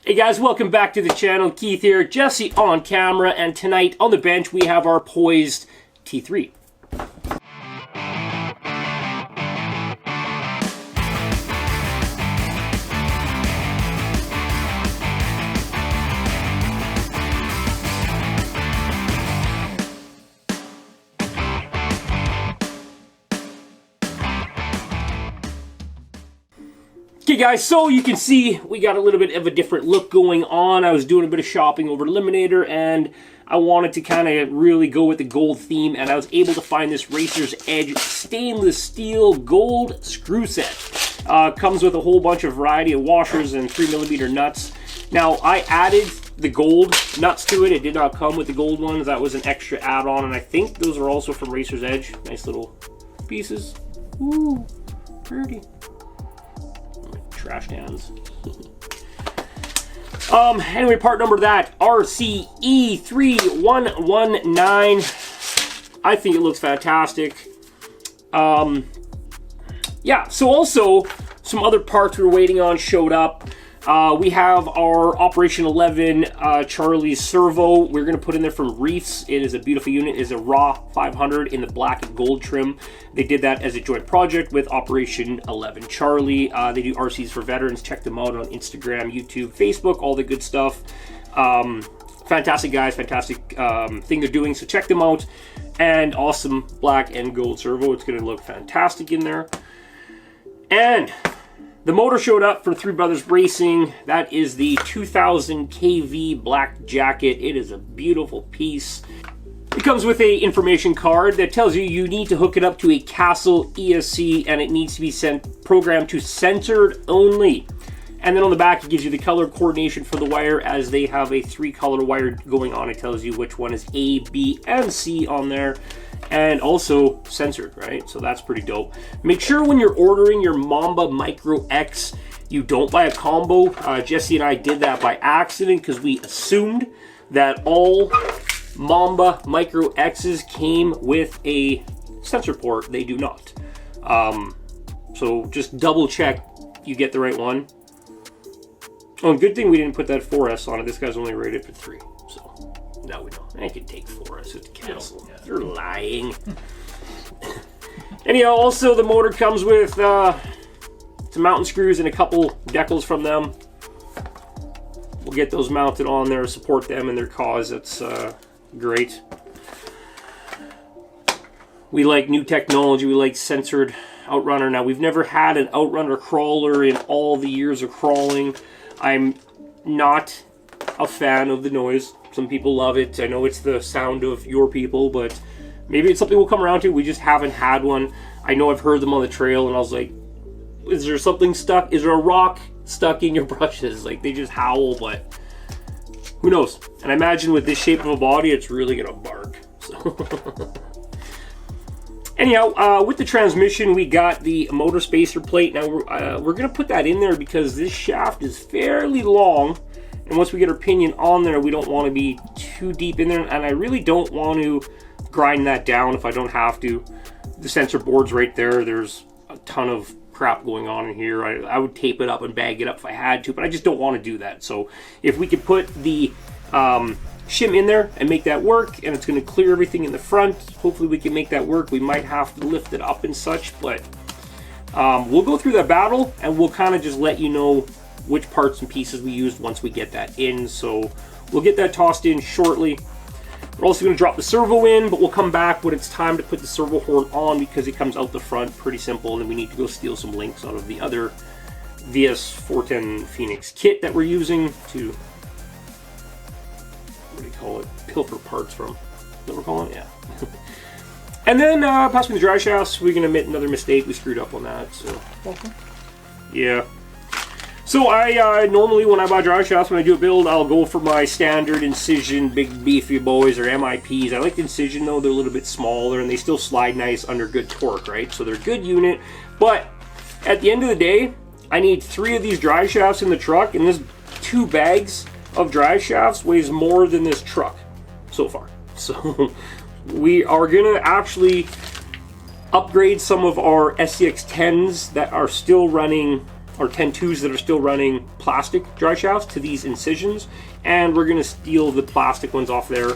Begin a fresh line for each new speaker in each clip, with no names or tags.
Hey guys, welcome back to the channel. Keith here, Jesse on camera, and tonight on the bench we have our POIZD T3. Okay guys, so you can see we got a little bit of a different look going on. I was doing a bit of shopping over Eliminator and I wanted to kind of really go with the gold theme, and I was able to find this Racer's Edge stainless steel gold screw set. Comes with a whole bunch of variety of washers and 3mm nuts. Now I added the gold nuts to it. It did not come with the gold ones. That was an extra add-on, and I think those are also from Racer's Edge. Nice little pieces. Ooh, pretty. Trash cans. Anyway, part number that RCE3119. I think it looks fantastic. Yeah, so also some other parts we were waiting on showed up. We have our Operation 11 Charlie servo. We're going to put in there from Reefs. It is a beautiful unit. It is a raw 500 in the black and gold trim. They did that as a joint project with Operation 11 Charlie. They do RCs for veterans. Check them out on Instagram, YouTube, Facebook, all the good stuff. Fantastic guys, fantastic thing they're doing, so check them out. And awesome black and gold servo. It's going to look fantastic in there. And the motor showed up for Three Brothers Racing. That is the 2000 kV black jacket. It is a beautiful piece. It comes with a information card that tells you you need to hook it up to a Castle ESC, and it needs to be programmed to centered only. And then on the back it gives you the color coordination for the wire, as they have a 3-color wire going on. It tells you which one is A, B, and C on there. And also censored, right? So that's pretty dope. Make sure when you're ordering your Mamba Micro X, you don't buy a combo. Jesse and I did that by accident because we assumed that all Mamba Micro X's came with a sensor port. They do not. So just double check you get the right one. Oh, good thing we didn't put that 4S on it. This guy's only rated for 3. So now we know. I can take 4S at the Castle. Yeah. You're lying. Anyhow, also the motor comes with some mountain screws and a couple decals from them. We'll get those mounted on there, support them in their cause. That's great. We like new technology. We like censored Outrunner. Now, we've never had an Outrunner crawler in all the years of crawling. I'm not a fan of the noise. Some people love it. I know it's the sound of your people, but maybe it's something we'll come around to. We just haven't had one. I know I've heard them on the trail, and I was like, is there something stuck? Is there a rock stuck in your brushes? Like, they just howl, but who knows? And I imagine with this shape of a body, it's really going to bark. So. Anyhow, with the transmission, we got the motor spacer plate. Now, we're going to put that in there because this shaft is fairly long. And once we get our pinion on there, we don't want to be too deep in there. And I really don't want to grind that down if I don't have to. The sensor board's right there. There's a ton of crap going on in here. I would tape it up and bag it up if I had to, but I just don't want to do that. So if we could put the shim in there and make that work, and it's going to clear everything in the front, hopefully we can make that work. We might have to lift it up and such, but we'll go through that battle and we'll kind of just let you know which parts and pieces we used once we get that in. So we'll get that tossed in shortly. We're also going to drop the servo in, but we'll come back when it's time to put the servo horn on because it comes out the front pretty simple, and then we need to go steal some links out of the other VS410 Phoenix kit that we're using to, what do you call it, pilfer parts from. Is that what we're calling it? Yeah. And then possibly the drive shafts. We're going to admit another mistake. We screwed up on that. So yeah. So I normally, when I buy drive shafts, when I do a build, I'll go for my standard Incision big beefy boys or MIPs. I like the Incision though. They're a little bit smaller and they still slide nice under good torque, right? So they're a good unit. But at the end of the day, I need 3 of these drive shafts in the truck, and this 2 bags of drive shafts weighs more than this truck so far. So we are gonna actually upgrade some of our SCX10s that are still running or 10-2s that are still running plastic drive shafts to these incisions, and we're going to steal the plastic ones off there.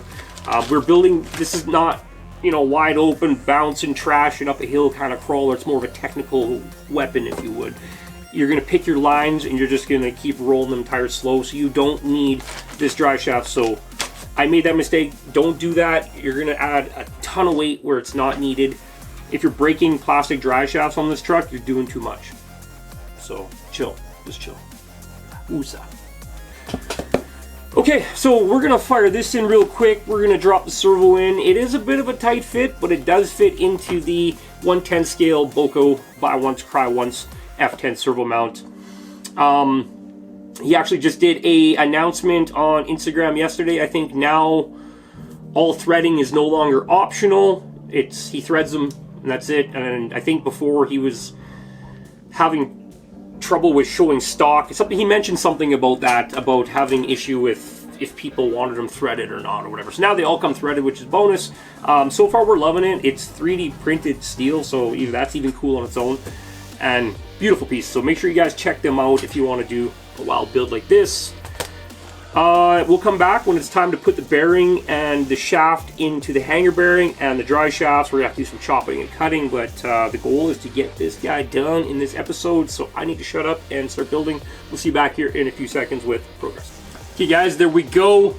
We're building, this is not, you know, wide open, bouncing, trashing up a hill kind of crawler. It's more of a technical weapon, if you would. You're going to pick your lines, and you're just going to keep rolling them tires slow, so you don't need this drive shaft. So I made that mistake. Don't do that. You're going to add a ton of weight where it's not needed. If you're breaking plastic drive shafts on this truck, you're doing too much. So chill, just chill. Woosah. Okay, so we're gonna fire this in real quick. We're gonna drop the servo in. It is a bit of a tight fit, but it does fit into the 1/10 scale Boco buy once, cry once F10 servo mount. He actually just did a announcement on Instagram yesterday. I think now all threading is no longer optional. He threads them and that's it. And I think before he was having trouble with showing stock. He mentioned something about that, about having issue with if people wanted them threaded or not or whatever. So now they all come threaded, which is bonus. So far we're loving it. It's 3D printed steel, so that's even cool on its own. And beautiful piece. So make sure you guys check them out if you want to do a wild build like this. We'll come back when it's time to put the bearing and the shaft into the hanger bearing and the drive shafts. We're going to have to do some chopping and cutting, but the goal is to get this guy done in this episode, so I need to shut up and start building. We'll see you back here in a few seconds with progress. Okay guys, there we go.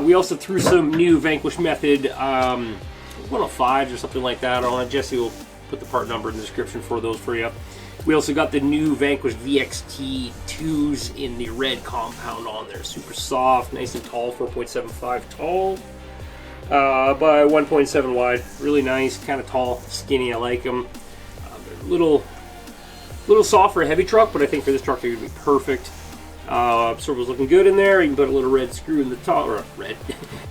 We also threw some new Vanquish Method 105s or something like that on it. Jesse will put the part number in the description for those for you. We also got the new Vanquish VXT 2s in the red compound on there. Super soft, nice and tall, 4.75 tall by 1.7 wide. Really nice, kind of tall, skinny. I like them. They're a little soft for a heavy truck, but I think for this truck they're going to be perfect. Servo's looking good in there. You can put a little red screw in the top, or red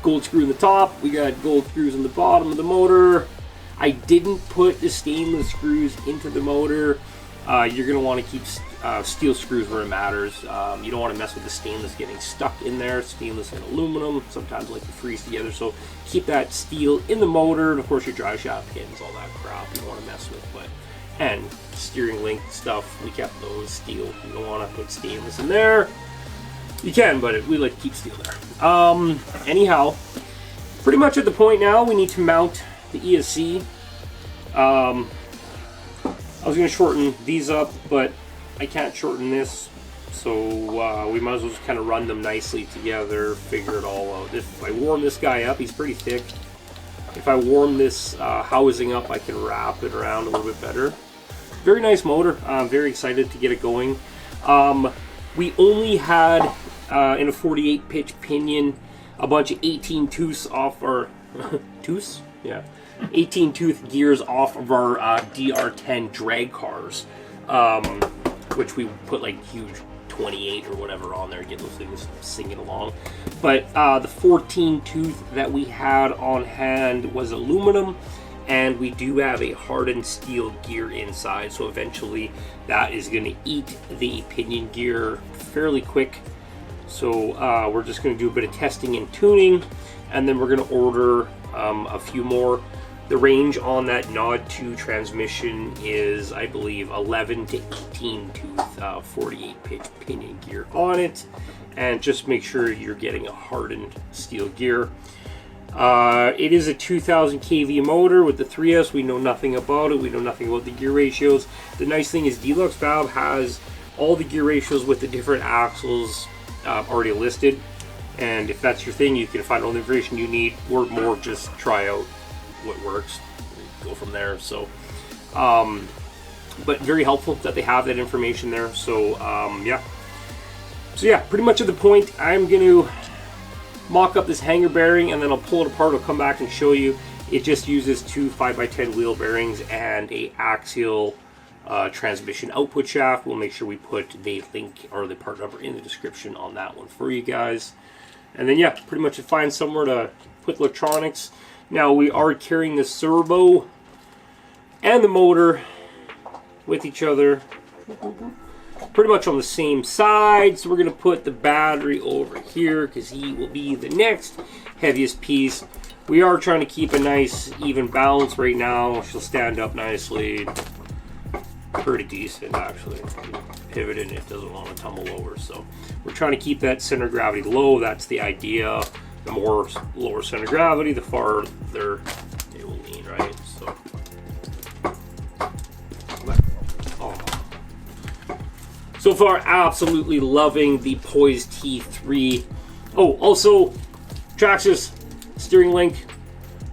gold screw in the top. We got gold screws in the bottom of the motor. I didn't put the stainless screws into the motor. You're going to want to keep steel screws where it matters. You don't want to mess with the stainless getting stuck in there. Stainless and aluminum sometimes like to freeze together, so keep that steel in the motor. And of course your drive shaft pins, all that crap you don't want to mess with. And steering link stuff, we kept those steel. You don't want to put stainless in there. You can, but we like to keep steel there. Anyhow, pretty much at the point now we need to mount the ESC. I was going to shorten these up, but I can't shorten this, so we might as well just kind of run them nicely together, figure it all out. If I warm this guy up, he's pretty thick. If I warm this housing up, I can wrap it around a little bit better. Very nice motor. I'm very excited to get it going. We only had, in a 48 pitch pinion, a bunch of 18 tooths off our... tooths? Yeah. 18 tooth gears off of our DR10 drag cars, which we put like huge 28 or whatever on there to get those things singing along. But the 14 tooth that we had on hand was aluminum, and we do have a hardened steel gear inside, so eventually that is going to eat the pinion gear fairly quick. So we're just going to do a bit of testing and tuning, and then we're going to order a few more. The range on that Nod 2 transmission is, I believe, 11 to 18 tooth 48 pitch pinion gear on it, and just make sure you're getting a hardened steel gear. It is a 2000 kV motor with the 3S. We know nothing about it. We know nothing about the gear ratios. The nice thing is Deluxe Valve has all the gear ratios with the different axles already listed, and if that's your thing, you can find all the information you need, or more just try out what works, go from there. So but very helpful that they have that information there. So yeah, pretty much at the point I'm going to mock up this hanger bearing, and then I'll pull it apart. I'll come back and show you. It just uses two 5x10 wheel bearings and a axial transmission output shaft. We'll make sure we put the link or the part number in the description on that one for you guys. And then yeah, pretty much find somewhere to put electronics. Now we are carrying the servo and the motor with each other pretty much on the same side, so we're going to put the battery over here because he will be the next heaviest piece. We are trying to keep a nice even balance right now. She'll stand up nicely. pretty decent actually. Pivoted, it doesn't want to tumble over, so we're trying to keep that center of gravity low. That's the idea. The more lower center of gravity, the farther it will lean, right? So so far, absolutely loving the POIZD T3. Oh, also, Traxxas steering link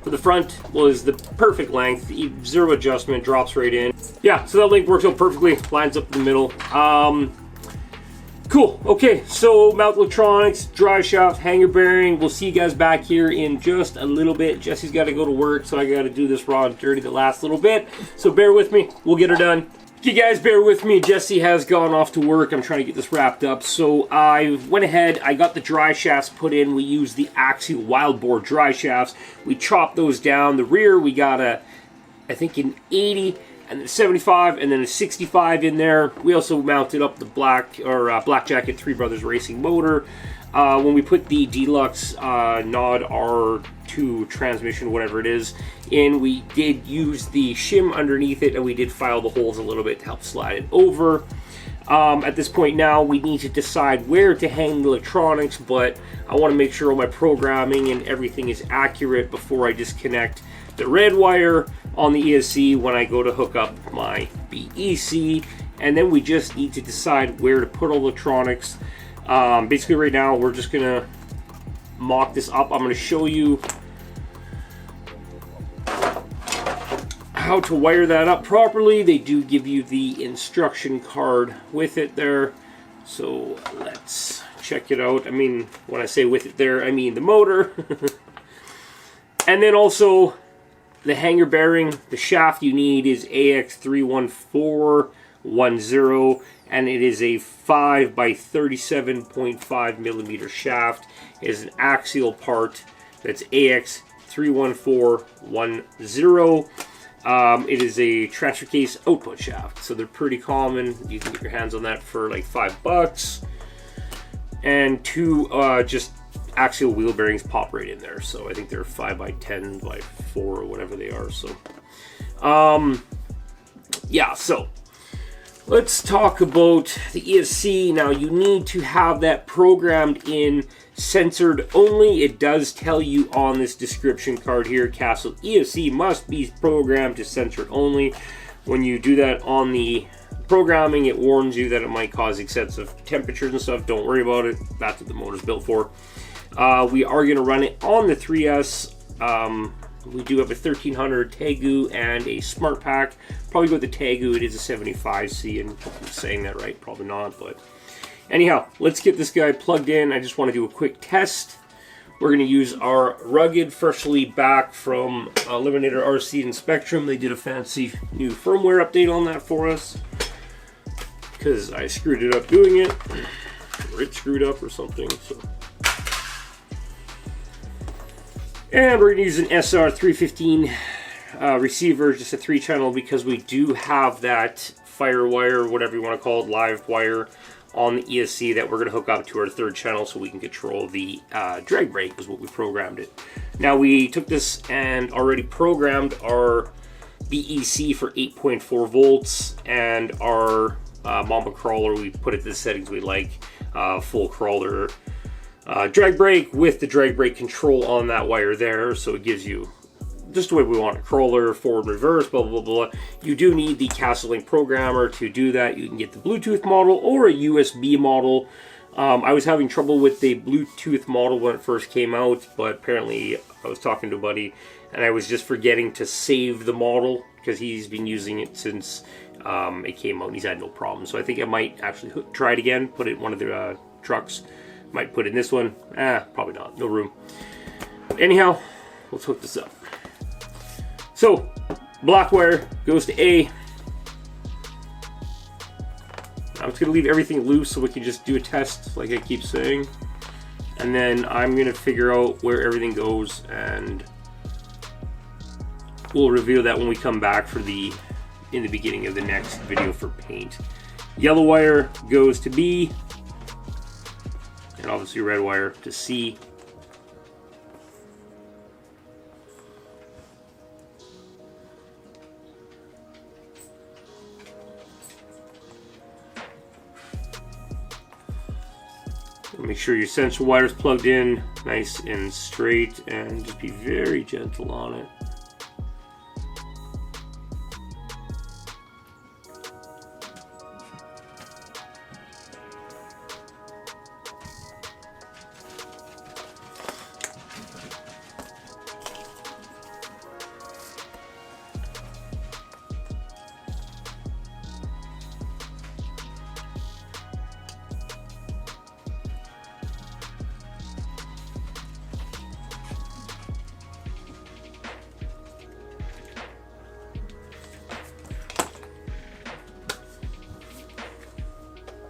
for the front was the perfect length, zero adjustment, drops right in. Yeah, so that link works out perfectly, lines up in the middle. Cool, okay, so mount electronics, drive shaft, hanger bearing. We'll see you guys back here in just a little bit. Jesse's got to go to work, so I got to do this raw and dirty the last little bit. So bear with me, we'll get her done. You guys bear with me, Jesse has gone off to work. I'm trying to get this wrapped up. So I went ahead, I got the dry shafts put in. We used the axial wild bore dry shafts. We chopped those down. The rear, we got I think an 80 and then 75 and then a 65 in there. We also mounted up the Black Jacket Three Brothers Racing motor. When we put the Deluxe Nod R2 transmission, whatever it is, in, we did use the shim underneath it, and we did file the holes a little bit to help slide it over. At this point now, we need to decide where to hang the electronics, but I want to make sure all my programming and everything is accurate before I disconnect the red wire on the ESC when I go to hook up my BEC. And then we just need to decide where to put all electronics. Basically right now we're just gonna mock this up. I'm gonna show you how to wire that up properly. They do give you the instruction card with it there, so let's check it out. I mean, when I say with it there, I mean the motor. And then also the hanger bearing. The shaft you need is AX31410, and it is a 5 by 37.5 millimeter shaft. It is an axial part. That's AX31410. It is a transfer case output shaft, so they're pretty common. You can get your hands on that for like $5. And two just axial wheel bearings pop right in there, so I think they're 5 by 10 by 4 or whatever they are. So yeah, so let's talk about the ESC. Now you need to have that programmed in censored only. It does tell you on this description card here, Castle ESC must be programmed to censored only. When you do that on the programming, it warns you that it might cause excessive temperatures and stuff. Don't worry about it, that's what the motor's built for. We are going to run it on the 3S. We do have a 1300 Tegu and a Smart Pack. Probably go with the Tegu. It is a 75C, and I'm saying that right, probably not, but anyhow, let's get this guy plugged in. I just want to do a quick test. We're going to use our rugged, freshly back from Eliminator RC and Spectrum. They did a fancy new firmware update on that for us, because I screwed it up doing it, or it screwed up or something. So, and we're going to use an SR315 receiver, just a 3-channel, because we do have that fire wire, whatever you want to call it, live wire on the ESC that we're going to hook up to our 3rd channel so we can control the drag brake, is what we programmed it. Now we took this and already programmed our BEC for 8.4 volts and our Mamba crawler. We put it the settings we like, full crawler drag brake with the drag brake control on that wire there, so it gives you just the way we want it, crawler, forward, reverse, blah, blah, blah, blah. You do need the CastleLink programmer to do that. You can get the Bluetooth model or a USB model. I was having trouble with the Bluetooth model when it first came out, but apparently I was talking to a buddy and I was just forgetting to save the model because he's been using it since it came out and he's had no problem. So I think I might actually try it again, put it in one of the trucks. Might put it in this one. Probably not, no room. Anyhow, let's hook this up. So, black wire goes to A. I'm just going to leave everything loose so we can just do a test, like I keep saying. And then I'm going to figure out where everything goes, and we'll reveal that when we come back for in the beginning of the next video for paint. Yellow wire goes to B, and obviously red wire to C. Make sure your sensor wire's plugged in nice and straight, and just be very gentle on it.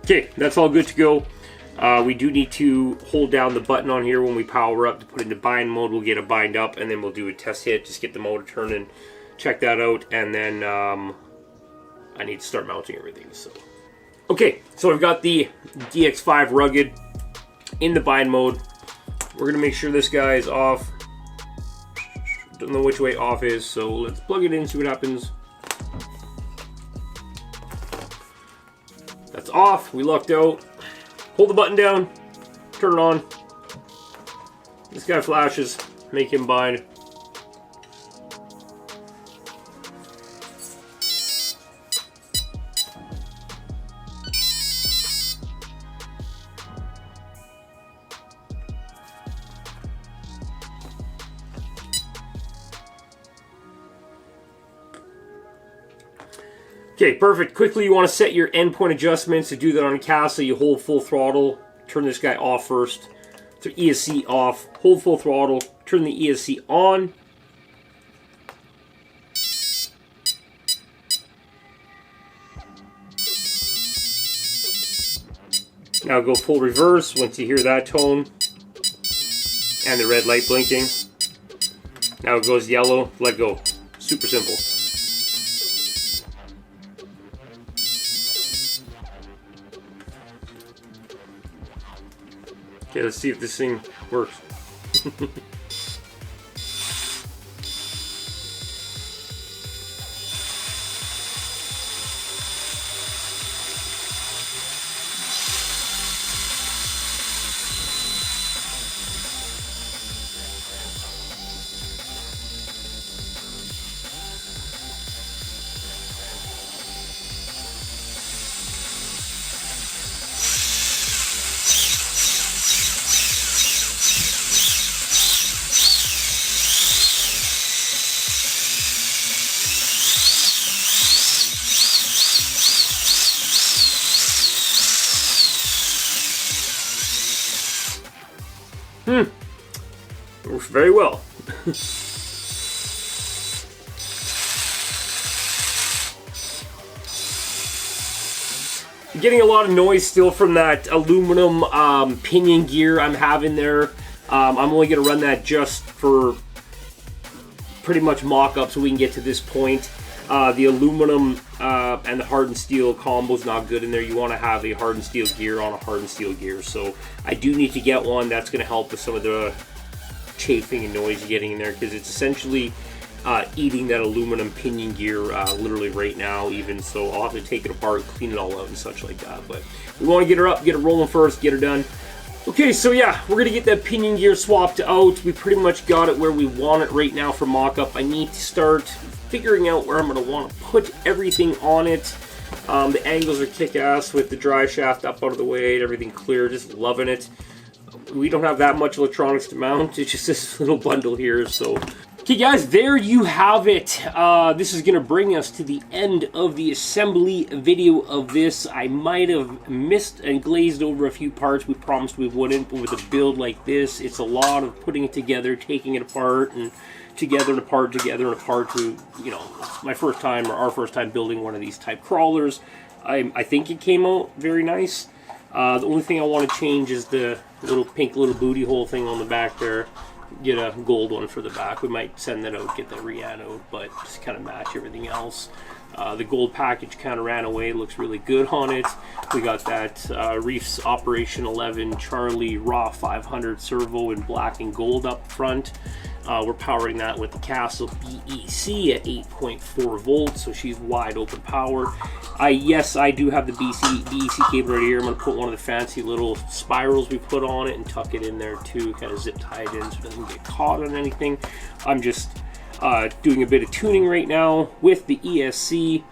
Okay, that's all good to go. We do need to hold down the button on here when we power up to put it into bind mode. We'll get a bind up, and then we'll do a test hit, just get the motor turning, check that out, and then I need to start mounting everything. So, okay, so I've got the DX5 Rugged in the bind mode. We're gonna make sure this guy is off. Don't know which way off is, so let's plug it in, see what happens. That's off, we lucked out. Hold the button down, turn it on. This guy flashes, make him bind. Okay, perfect. Quickly, you want to set your endpoint adjustments. To do that on a castle, you hold full throttle, turn this guy off first. So ESC off, hold full throttle, turn the ESC on. Now go full reverse once you hear that tone and the red light blinking. Now it goes yellow, let go. Super simple. Okay, let's see if this thing works. Works very well. Getting a lot of noise still from that aluminum pinion gear I'm having there. I'm only going to run that just for pretty much mock-up so we can get to this point. The aluminum and the hardened steel combo is not good in there. You want to have a hardened steel gear on a hardened steel gear. So I do need to get one. That's going to help with some of the chafing and noise you're getting in there, because it's essentially eating that aluminum pinion gear literally right now even. So I'll have to take it apart, clean it all out and such like that. But we want to get her up, get her rolling first, get her done. Okay, so yeah, we're going to get that pinion gear swapped out. We pretty much got it where we want it right now for mock-up. I need to start figuring out where I'm going to want to put everything on it. The angles are kick-ass with the drive shaft up out of the way and everything clear. Just loving it. We don't have that much electronics to mount. It's just this little bundle here. So, okay guys, there you have it. This is going to bring us to the end of the assembly video of this. I might have missed and glazed over a few parts. We promised we wouldn't, but with a build like this, it's a lot of putting it together, taking it apart, and together and apart, together and apart to, you know, my first time or our first time building one of these type crawlers. I think it came out very nice. The only thing I want to change is the little pink little booty hole thing on the back there. Get a gold one for the back. We might send that out, get that re-an out, but just kind of match everything else. The gold package kind of ran away. Looks really good on it. We got that Reef's Operation 11 Charlie Raw 500 servo in black and gold up front. We're powering that with the Castle BEC at 8.4 volts, so she's wide open power. Yes, I do have the BEC cable right here. I'm going to put one of the fancy little spirals we put on it and tuck it in there too, kind of zip tie it in so it doesn't get caught on anything. I'm just doing a bit of tuning right now with the ESC.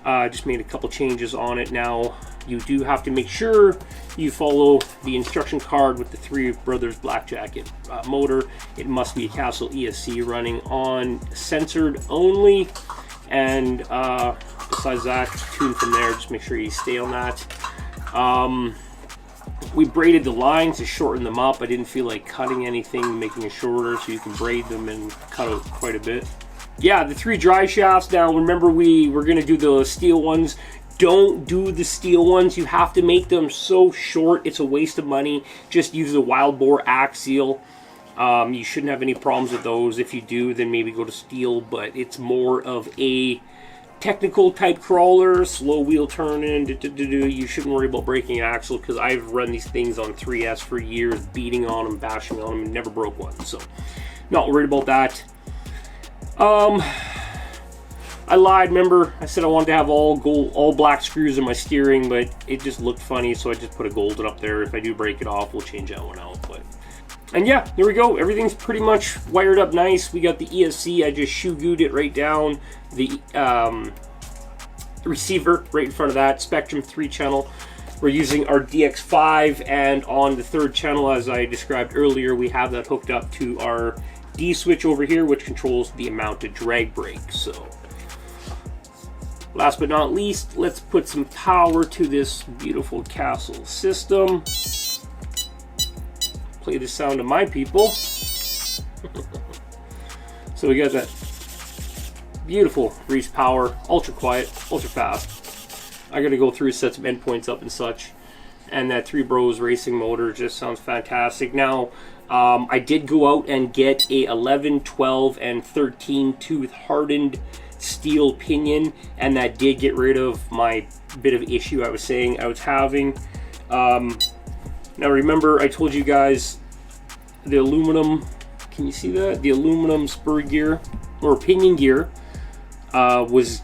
Just made a couple changes on it. Now you do have to make sure you follow the instruction card with the Three Brothers Black Jacket motor. It must be a Castle ESC running on censored only, and besides that, tune from there. Just make sure you stay on that. We braided the lines to shorten them up. I didn't feel like cutting anything, making it shorter, so you can braid them and cut out quite a bit. Yeah, the 3 dry shafts. Now remember, we were going to do the steel ones. Don't do the steel ones. You have to make them so short. It's a waste of money. Just use the wild bore axial. You shouldn't have any problems with those. If you do, then maybe go to steel, but it's more of a technical type crawler, slow wheel turning. You shouldn't worry about breaking an axle, because I've run these things on 3S for years, beating on them, bashing on them, and never broke one. So, not worried about that. I lied, remember, I said I wanted to have all black screws in my steering, but it just looked funny, so I just put a golden up there. If I do break it off, we'll change that one out. And yeah, there we go. Everything's pretty much wired up nice. We got the ESC, I just shoe glued it right down. The receiver right in front of that, Spectrum 3 channel. We're using our DX5, and on the 3rd channel, as I described earlier, we have that hooked up to our D switch over here, which controls the amount of drag brake. So last but not least, let's put some power to this beautiful Castle system. Play the sound of my people. So we got that beautiful Reese power, ultra quiet, ultra fast. I gotta go through, set some endpoints up and such. And that 3 Bros racing motor just sounds fantastic. Now, I did go out and get a 11, 12, and 13 tooth hardened steel pinion, and that did get rid of my bit of issue I was saying I was having. Now remember, I told you guys the aluminum, can you see that? The aluminum spur gear, or pinion gear, was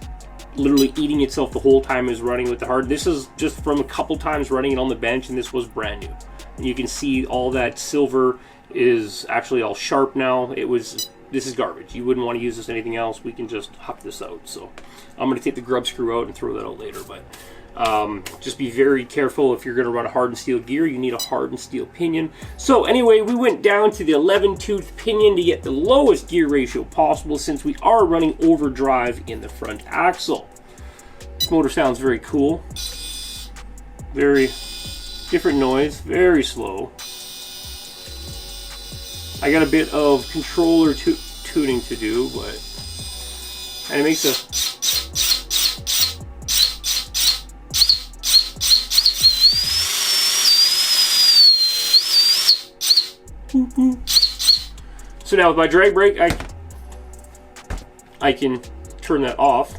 literally eating itself the whole time it was running with the hard. This is just from a couple times running it on the bench, and this was brand new. And you can see all that silver is actually all sharp now. This is garbage. You wouldn't want to use this anything else. We can just huck this out. So I'm going to take the grub screw out and throw that out later. But just be very careful. If you're going to run a hardened steel gear, you need a hardened steel pinion. So anyway, we went down to the 11 tooth pinion to get the lowest gear ratio possible, since we are running overdrive in the front axle. This motor sounds very cool. Very different noise, very slow. I got a bit of controller tuning to do, and it makes a So now with my drag brake, I can turn that off,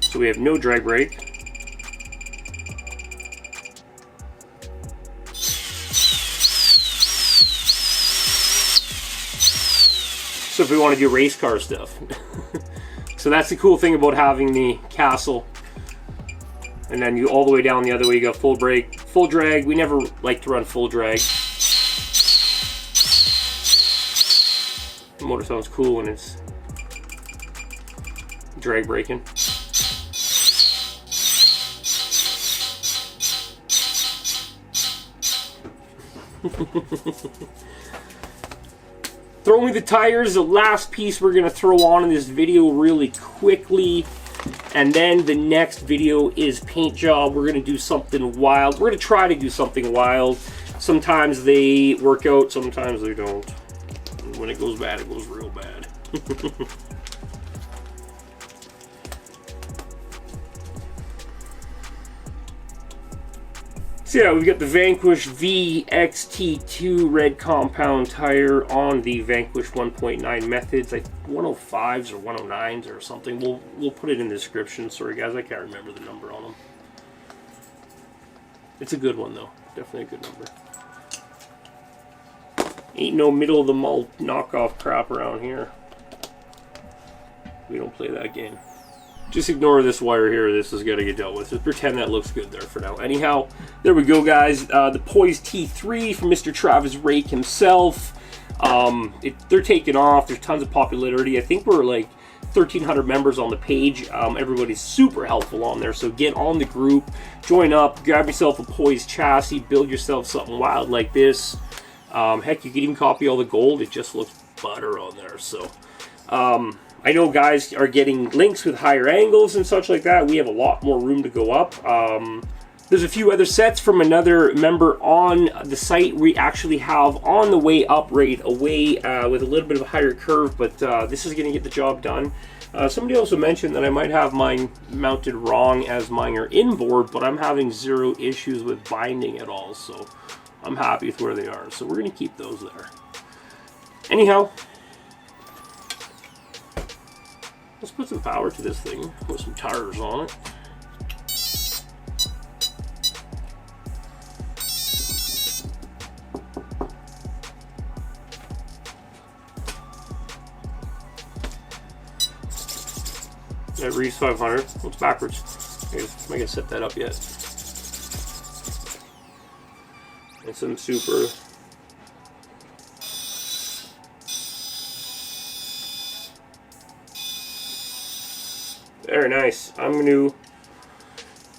so we have no drag brake. So if we want to do race car stuff. So that's the cool thing about having the Castle. And then you all the way down the other way, you got full brake, full drag. We never like to run full drag. The motor sounds cool when it's drag braking. Throwing the tires, the last piece we're going to throw on in this video really quickly. And then the next video is paint job. We're going to do something wild. We're going to try to do something wild. Sometimes they work out, sometimes they don't. And when it goes bad, it goes real bad. So yeah, we've got the Vanquish VXT2 red compound tire on the Vanquish 1.9 methods, like 105s or 109s or something. We'll put it in the description. Sorry guys, I can't remember the number on them. It's a good one though, definitely a good number. Ain't no middle of the mall knockoff crap around here. We don't play that game. Just ignore this wire here. This is gonna get dealt with. Just pretend that looks good there for now. Anyhow, there we go, guys. The POIZD T3 from Mr. Travis Rake himself. They're taking off. There's tons of popularity. I think we're like 1,300 members on the page. Everybody's super helpful on there. So get on the group, join up, grab yourself a POIZD chassis, build yourself something wild like this. Heck, you can even copy all the gold. It just looks butter on there. So I know guys are getting links with higher angles and such like that. We have a lot more room to go up. There's a few other sets from another member on the site we actually have on the way up right away with a little bit of a higher curve, but this is going to get the job done. Somebody also mentioned that I might have mine mounted wrong as mine are inboard, but I'm having zero issues with binding at all, so I'm happy with where they are. So we're going to keep those there. Anyhow, let's put some power to this thing, put some tires on it. That Reese 500. It's backwards. I'm not gonna set that up yet. And some super. Very nice. I'm going to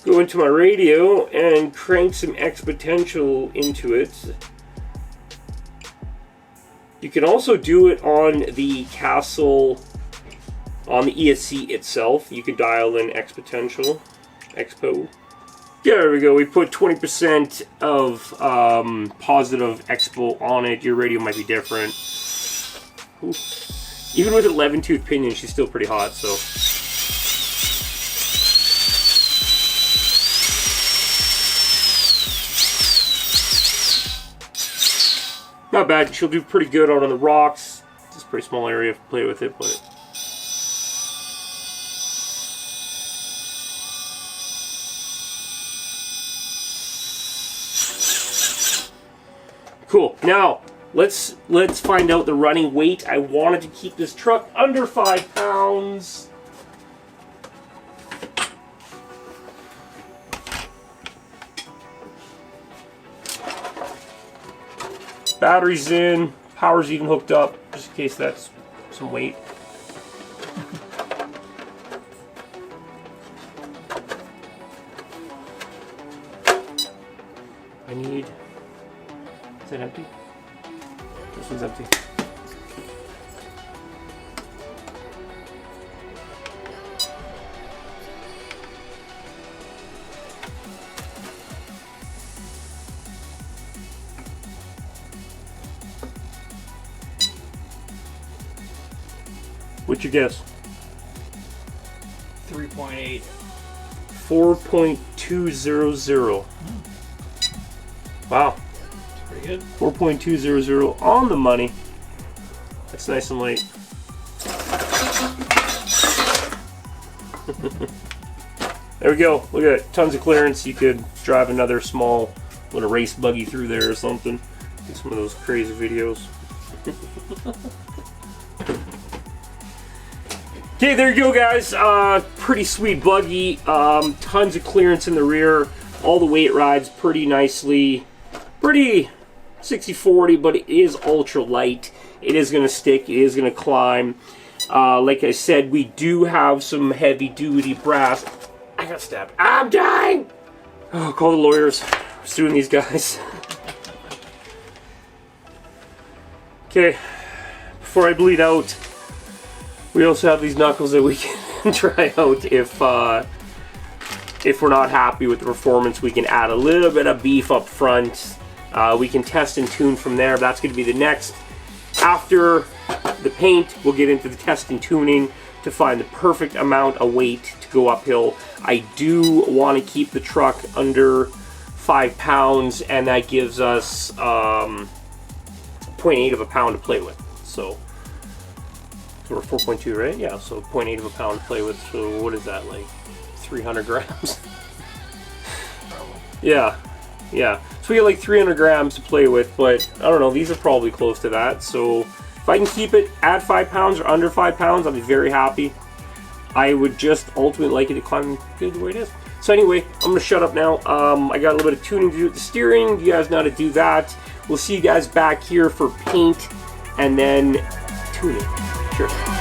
go into my radio and crank some exponential into it. You can also do it on the Castle, on the ESC itself. You can dial in exponential, expo. Yeah, there we go. We put 20% of positive expo on it. Your radio might be different. Ooh. Even with 11 tooth pinion, she's still pretty hot, so. Not bad. She'll do pretty good out on the rocks. It's a pretty small area to play with it, but. Cool. Now, let's find out the running weight. I wanted to keep this truck under 5 pounds. Batteries in, power's even hooked up, just in case that's some weight. I need... Is it empty? This one's empty. What's your guess?
3.8.
4.200. Wow.
Pretty good.
4.200 on the money. That's nice and light. There we go. Look at it. Tons of clearance. You could drive another small little race buggy through there or something. Get some of those crazy videos. Okay, there you go, guys. Pretty sweet buggy. Tons of clearance in the rear. All the weight rides pretty nicely. Pretty 60-40, but it is ultra light. It is going to stick. It is going to climb. Like I said, we do have some heavy-duty brass. I got stabbed. I'm dying! Oh, call the lawyers. I'm suing these guys. Okay, before I bleed out, we also have these knuckles that we can try out if we're not happy with the performance. We can add a little bit of beef up front. We can test and tune from there. That's going to be the next. After the paint, we'll get into the test and tuning to find the perfect amount of weight to go uphill. I do want to keep the truck under 5 pounds, and that gives us 0.8 of a pound to play with. So we're 4.2, right? Yeah, so 0.8 of a pound to play with. So what is that, like 300 grams? Yeah. Yeah, so we get like 300 grams to play with, but I don't know, these are probably close to that. So if I can keep it at 5 pounds or under 5 pounds, I'll be very happy. I would just ultimately like it to climb good the way it is. So anyway, I'm going to shut up now. I got a little bit of tuning to do with the steering. You guys know how to do that. We'll see you guys back here for paint and then tuning. Cheers.